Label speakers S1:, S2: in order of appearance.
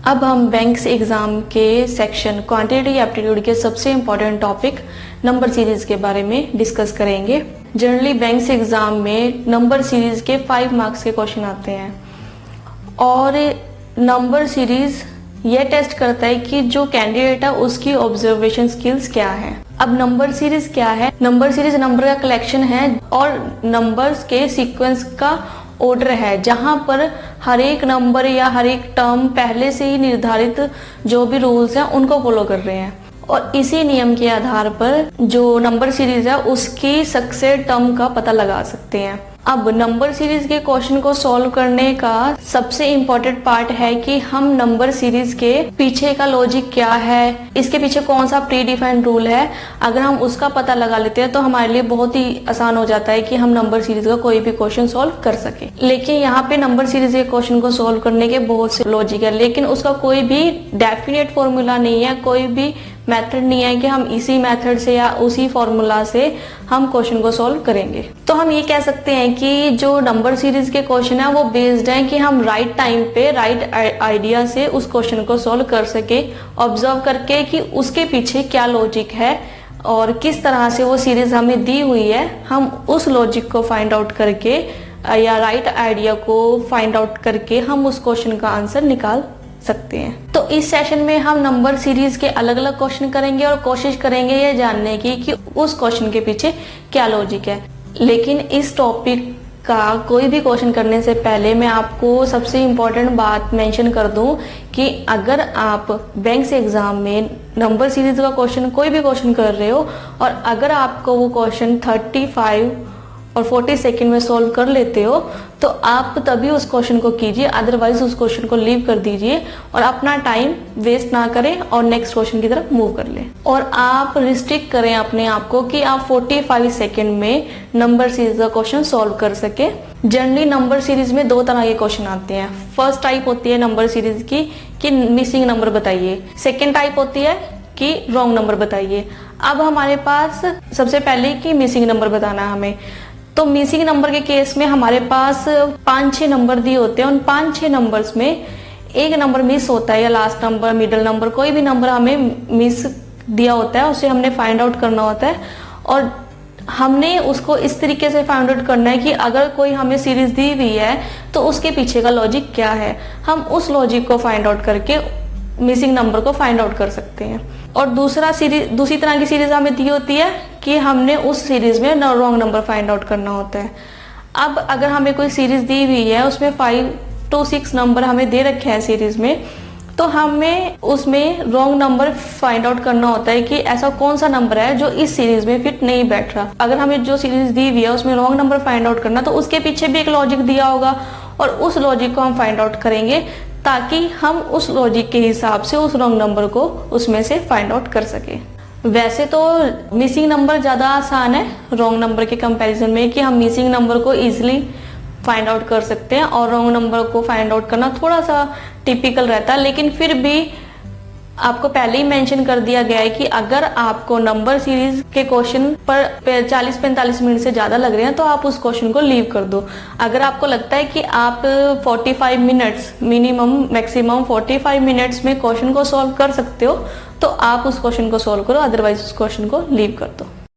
S1: अब हम banks exam के सेक्शन क्वांटिटेटिव एप्टीट्यूड के सबसे इम्पोर्टेंट टॉपिक नंबर सीरीज के बारे में डिस्कस करेंगे। जनरली बैंक्स एग्जाम में नंबर सीरीज के 5 मार्क्स के क्वेश्चन आते हैं और नंबर सीरीज ये टेस्ट करता है कि जो कैंडिडेट है उसकी ऑब्जर्वेशन स्किल्स क्या है। अब नंबर सीरीज क्या है? नंबर सीरीज नंबर का कलेक्शन है और नंबर्स के सीक्वेंस का ऑर्डर है, जहां पर हर एक नंबर या हर एक टर्म पहले से ही निर्धारित जो भी रूल्स हैं उनको फॉलो कर रहे हैं और इसी नियम के आधार पर जो नंबर सीरीज है उसकी सक्सेस टर्म का पता लगा सकते हैं। अब नंबर सीरीज के क्वेश्चन को सॉल्व करने का सबसे इम्पोर्टेंट पार्ट है कि हम नंबर सीरीज के पीछे का लॉजिक क्या है, इसके पीछे कौन सा प्री डिफाइंड रूल है, अगर हम उसका पता लगा लेते हैं तो हमारे लिए बहुत ही आसान हो जाता है कि हम नंबर सीरीज का कोई भी क्वेश्चन सॉल्व कर सके। लेकिन यहाँ पे नंबर सीरीज के क्वेश्चन को सॉल्व करने के बहुत से लॉजिक है, लेकिन उसका कोई भी डेफिनेट फॉर्मूला नहीं है, कोई भी मेथड नहीं है कि हम इसी मेथड से या उसी फॉर्मूला से हम क्वेश्चन को सॉल्व करेंगे। तो हम ये कह सकते हैं कि जो नंबर सीरीज के क्वेश्चन है वो बेस्ड है कि हम राइट टाइम पे राइट आइडिया से उस क्वेश्चन को सॉल्व कर सके, ऑब्जर्व करके कि उसके पीछे क्या लॉजिक है और किस तरह से वो सीरीज हमें दी हुई है, हम उस लॉजिक को फाइंड आउट करके या राइट आइडिया को फाइंड आउट करके हम उस क्वेश्चन का आंसर निकाल सकते हैं। तो इस सेशन में हम नंबर सीरीज के अलग अलग क्वेश्चन करेंगे और कोशिश करेंगे ये जानने की कि उस क्वेश्चन के पीछे क्या लॉजिक है। लेकिन इस टॉपिक का कोई भी क्वेश्चन करने से पहले मैं आपको सबसे इम्पोर्टेंट बात मेंशन कर दूं कि अगर आप बैंक्स एग्जाम में नंबर सीरीज का क्वेश्चन कोई भी क्वेश्चन कर रहे हो और अगर आपको वो क्वेश्चन 35 और 40 सेकंड में सॉल्व कर लेते हो तो आप तभी उस क्वेश्चन को कीजिए, अदरवाइज उस क्वेश्चन को लीव कर दीजिए और अपना टाइम वेस्ट ना करें और नेक्स्ट क्वेश्चन की तरफ मूव कर लें। और आप रिस्ट्रिक्ट करें अपने आप को कि आप 45 सेकंड में नंबर सीरीज का क्वेश्चन सॉल्व कर सके। जनरली नंबर सीरीज में 2 तरह के क्वेश्चन आते हैं। फर्स्ट टाइप होती है नंबर सीरीज की कि मिसिंग नंबर बताइए, सेकेंड टाइप होती है कि रॉन्ग नंबर बताइए। अब हमारे पास सबसे पहले कि मिसिंग नंबर बताना है हमें, तो मिसिंग नंबर के केस में हमारे पास 5-6 नंबर दिए होते हैं। उन 5-6 नंबर्स में एक नंबर मिस होता है या लास्ट नंबर, मिडिल नंबर, कोई भी नंबर हमें मिस दिया होता है, उसे हमने फाइंड आउट करना होता है और हमने उसको इस तरीके से फाइंड आउट करना है कि अगर कोई हमें सीरीज दी हुई है तो उसके पीछे का लॉजिक क्या है, हम उस लॉजिक को फाइंड आउट करके मिसिंग नंबर को फाइंड आउट कर सकते हैं। और दूसरी तरह की सीरीज हमें दी होती है कि हमने उस सीरीज में रॉन्ग नंबर फाइंड आउट करना होता है। अब अगर हमें कोई सीरीज दी हुई है उसमें 5 to 6 नंबर हमें दे रखे हैं सीरीज में, तो हमें उसमें रॉन्ग नंबर फाइंड आउट करना होता है कि ऐसा कौन सा नंबर है जो इस सीरीज में फिट नहीं बैठ रहा। अगर हमें जो सीरीज दी हुई है उसमें रॉन्ग नंबर फाइंड आउट करना तो उसके पीछे भी एक लॉजिक दिया होगा और उस लॉजिक को हम फाइंड आउट करेंगे ताकि हम उस लॉजिक के हिसाब से उस रॉन्ग नंबर को उसमें से फाइंड आउट कर सके। वैसे तो मिसिंग नंबर ज़्यादा आसान है रॉन्ग नंबर के कंपैरिजन में कि हम मिसिंग नंबर को इजीली फाइंड आउट कर सकते हैं और रॉन्ग नंबर को फाइंड आउट करना थोड़ा सा टिपिकल रहता है। लेकिन फिर भी आपको पहले ही मेंशन कर दिया गया है कि अगर आपको नंबर सीरीज के क्वेश्चन पर 40-45 मिनट से ज़्यादा लग रहे हैं तो आप उस क्वेश्चन को लीव कर दो। अगर आपको लगता है कि आप 45 मिनट्स मैक्सिमम 45 मिनट्स में क्वेश्चन को सॉल्व कर सकते हो तो आप उस क्वेश्चन को सॉल्व करो, अदरवाइज उस क्वेश्चन को लीव कर दो।